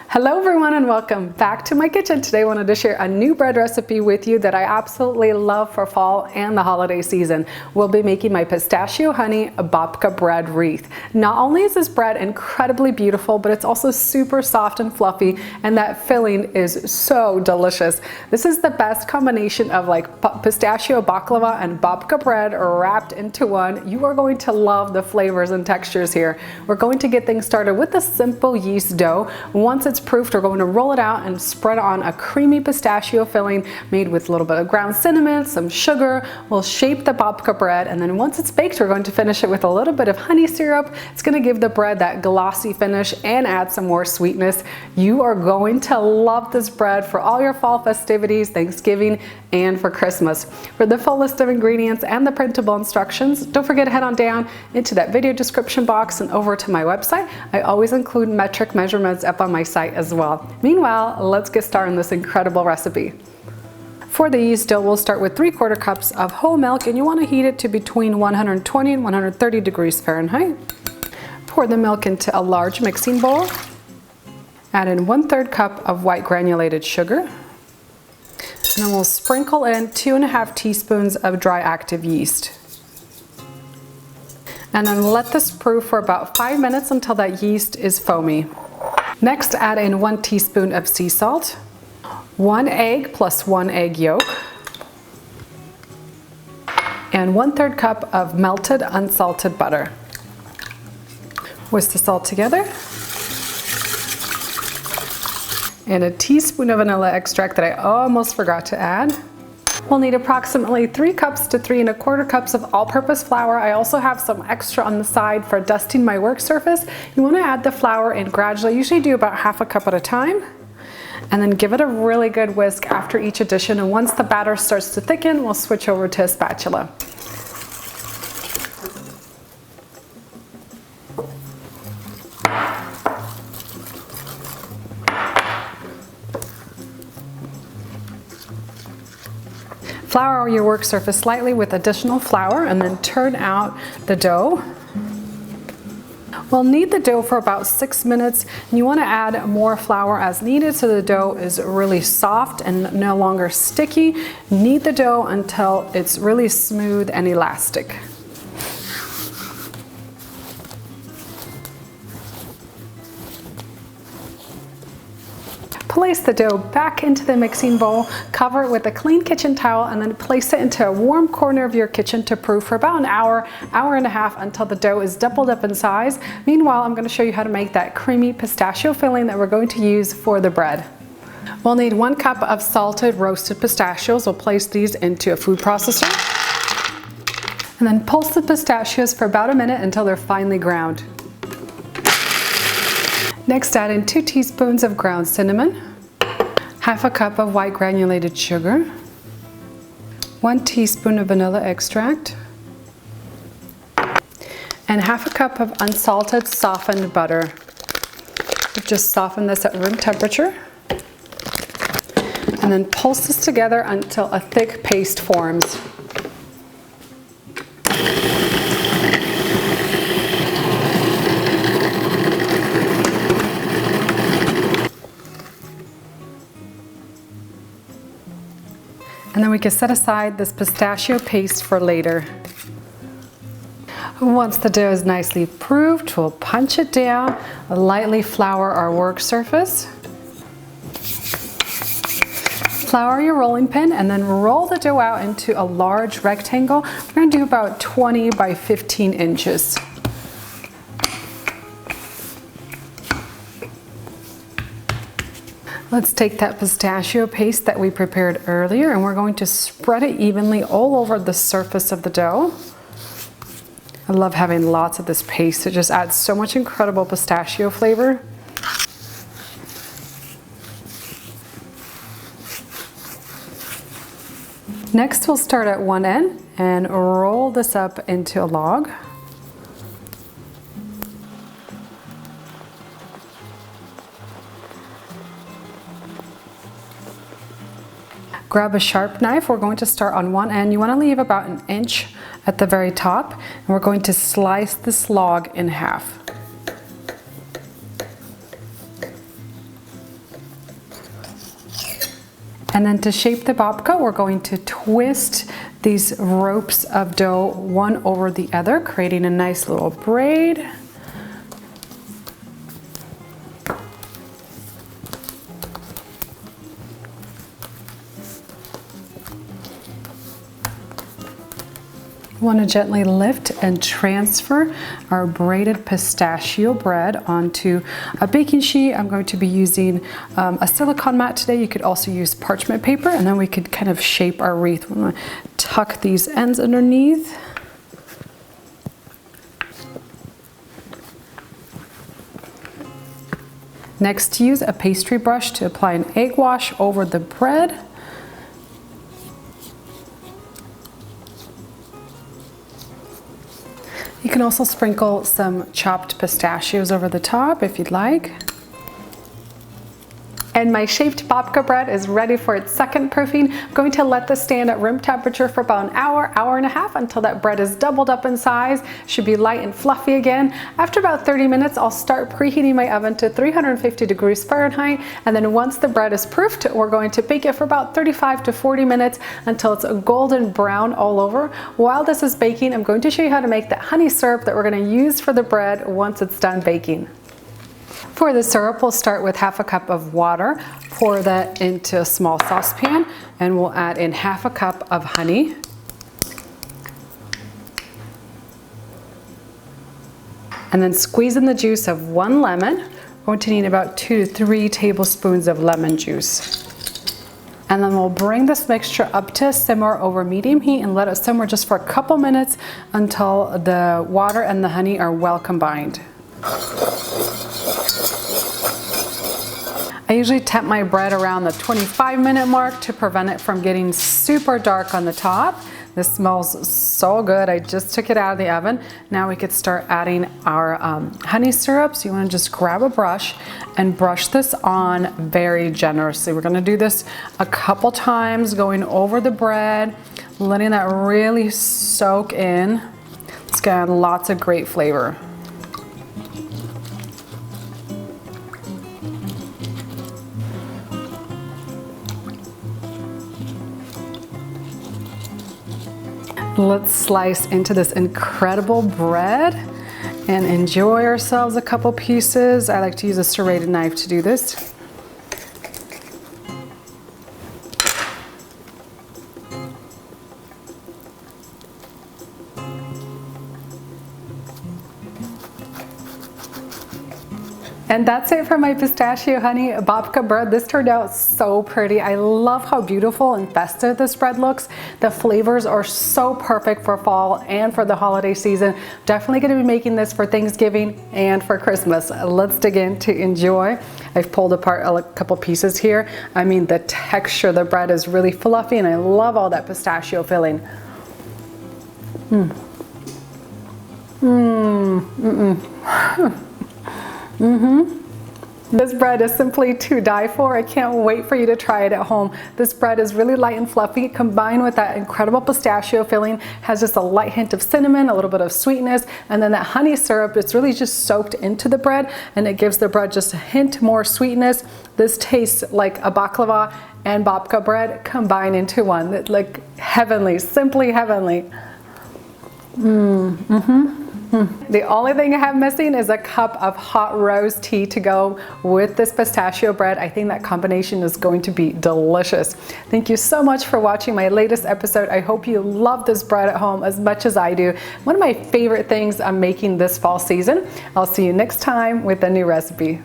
Hello everyone and welcome back to my kitchen. Today I wanted to share a new bread recipe with you that I absolutely love for fall and the holiday season. We'll be making my pistachio honey babka bread wreath. Not only is this bread incredibly beautiful, but it's also super soft and fluffy, and that filling is so delicious. This is the best combination of like pistachio baklava and babka bread wrapped into one. You are going to love the flavors and textures here. We're going to get things started with a simple yeast dough. Once it's proofed, we're going to roll it out and spread on a creamy pistachio filling made with a little bit of ground cinnamon, some sugar. We'll shape the babka bread, and then once it's baked, we're going to finish it with a little bit of honey syrup. It's going to give the bread that glossy finish and add some more sweetness. You are going to love this bread for all your fall festivities, Thanksgiving, and for Christmas. For the full list of ingredients and the printable instructions, don't forget to head on down into that video description box and over to my website. I always include metric measurements up on my site as well. Meanwhile, let's get started on this incredible recipe. For the yeast dough, we'll start with 3/4 cups of whole milk, and you want to heat it to between 120 and 130 degrees Fahrenheit. Pour the milk into a large mixing bowl. Add in 1/3 cup of white granulated sugar. And then we'll sprinkle in 2½ teaspoons of dry active yeast. And then let this brew for about 5 minutes until that yeast is foamy. Next, add in 1 teaspoon of sea salt, 1 egg plus 1 egg yolk, and 1/3 cup of melted unsalted butter. Whisk this all together. And a teaspoon of vanilla extract that I almost forgot to add. We'll need approximately 3 cups to 3 1/4 cups of all-purpose flour. I also have some extra on the side for dusting my work surface. You want to add the flour in gradually. I usually do about 1/2 cup at a time. And then give it a really good whisk after each addition. And once the batter starts to thicken, we'll switch over to a spatula. Flour your work surface slightly with additional flour and then turn out the dough. We'll knead the dough for about 6 minutes, and you want to add more flour as needed so the dough is really soft and no longer sticky. Knead the dough until it's really smooth and elastic. Place the dough back into the mixing bowl, cover it with a clean kitchen towel, and then place it into a warm corner of your kitchen to proof for about an hour, hour and a half until the dough is doubled up in size. Meanwhile, I'm going to show you how to make that creamy pistachio filling that we're going to use for the bread. We'll need 1 cup of salted roasted pistachios. We'll place these into a food processor. And then pulse the pistachios for about a minute until they're finely ground. Next, add in 2 teaspoons of ground cinnamon, 1/2 cup of white granulated sugar, 1 teaspoon of vanilla extract, and 1/2 cup of unsalted softened butter. Just soften this at room temperature. And then pulse this together until a thick paste forms. And then we can set aside this pistachio paste for later. Once the dough is nicely proofed, we'll punch it down, lightly flour our work surface. Flour your rolling pin and then roll the dough out into a large rectangle. We're going to do about 20 by 15 inches. Let's take that pistachio paste that we prepared earlier, and we're going to spread it evenly all over the surface of the dough. I love having lots of this paste. It just adds so much incredible pistachio flavor. Next, we'll start at one end and roll this up into a log. Grab a sharp knife. We're going to start on one end. You want to leave about 1 inch at the very top, and we're going to slice this log in half. And then to shape the babka, we're going to twist these ropes of dough one over the other, creating a nice little braid. We want to gently lift and transfer our braided pistachio bread onto a baking sheet. I'm going to be using a silicone mat today. You could also use parchment paper, and then we could kind of shape our wreath. We want to tuck these ends underneath. Next, use a pastry brush to apply an egg wash over the bread. You can also sprinkle some chopped pistachios over the top if you'd like. And my shaped babka bread is ready for its second proofing. I'm going to let this stand at room temperature for about an hour, hour and a half until that bread is doubled up in size. Should be light and fluffy again. After about 30 minutes, I'll start preheating my oven to 350 degrees Fahrenheit. And then once the bread is proofed, we're going to bake it for about 35 to 40 minutes until it's a golden brown all over. While this is baking, I'm going to show you how to make that honey syrup that we're going to use for the bread once it's done baking. For the syrup, we'll start with half a cup of water, pour that into a small saucepan, and we'll add in half a cup of honey. And then squeeze in the juice of 1 lemon. We're going to need about 2 to 3 tablespoons of lemon juice. And then we'll bring this mixture up to a simmer over medium heat and let it simmer just for a couple minutes until the water and the honey are well combined. I usually temp my bread around the 25-minute mark to prevent it from getting super dark on the top. This smells so good. I just took it out of the oven. Now we could start adding our honey syrup. So you want to just grab a brush and brush this on very generously. We're going to do this a couple times, going over the bread, letting that really soak in. It's got lots of great flavor. Let's slice into this incredible bread and enjoy ourselves a couple pieces. I like to use a serrated knife to do this. And that's it for my pistachio honey babka bread. This turned out so pretty. I love how beautiful and festive this bread looks. The flavors are so perfect for fall and for the holiday season. Definitely going to be making this for Thanksgiving and for Christmas. Let's dig in to enjoy. I've pulled apart a couple pieces here. I mean, the texture of the bread is really fluffy, and I love all that pistachio filling. This bread is simply to die for. I can't wait for you to try it at home. This bread is really light and fluffy, combined with that incredible pistachio filling, has just a light hint of cinnamon, a little bit of sweetness, and then that honey syrup, it's really just soaked into the bread, and it gives the bread just a hint more sweetness. This tastes like a baklava and babka bread combined into one. Like heavenly, simply heavenly. The only thing I have missing is a cup of hot rose tea to go with this pistachio bread. I think that combination is going to be delicious. Thank you so much for watching my latest episode. I hope you love this bread at home as much as I do. One of my favorite things I'm making this fall season. I'll see you next time with a new recipe.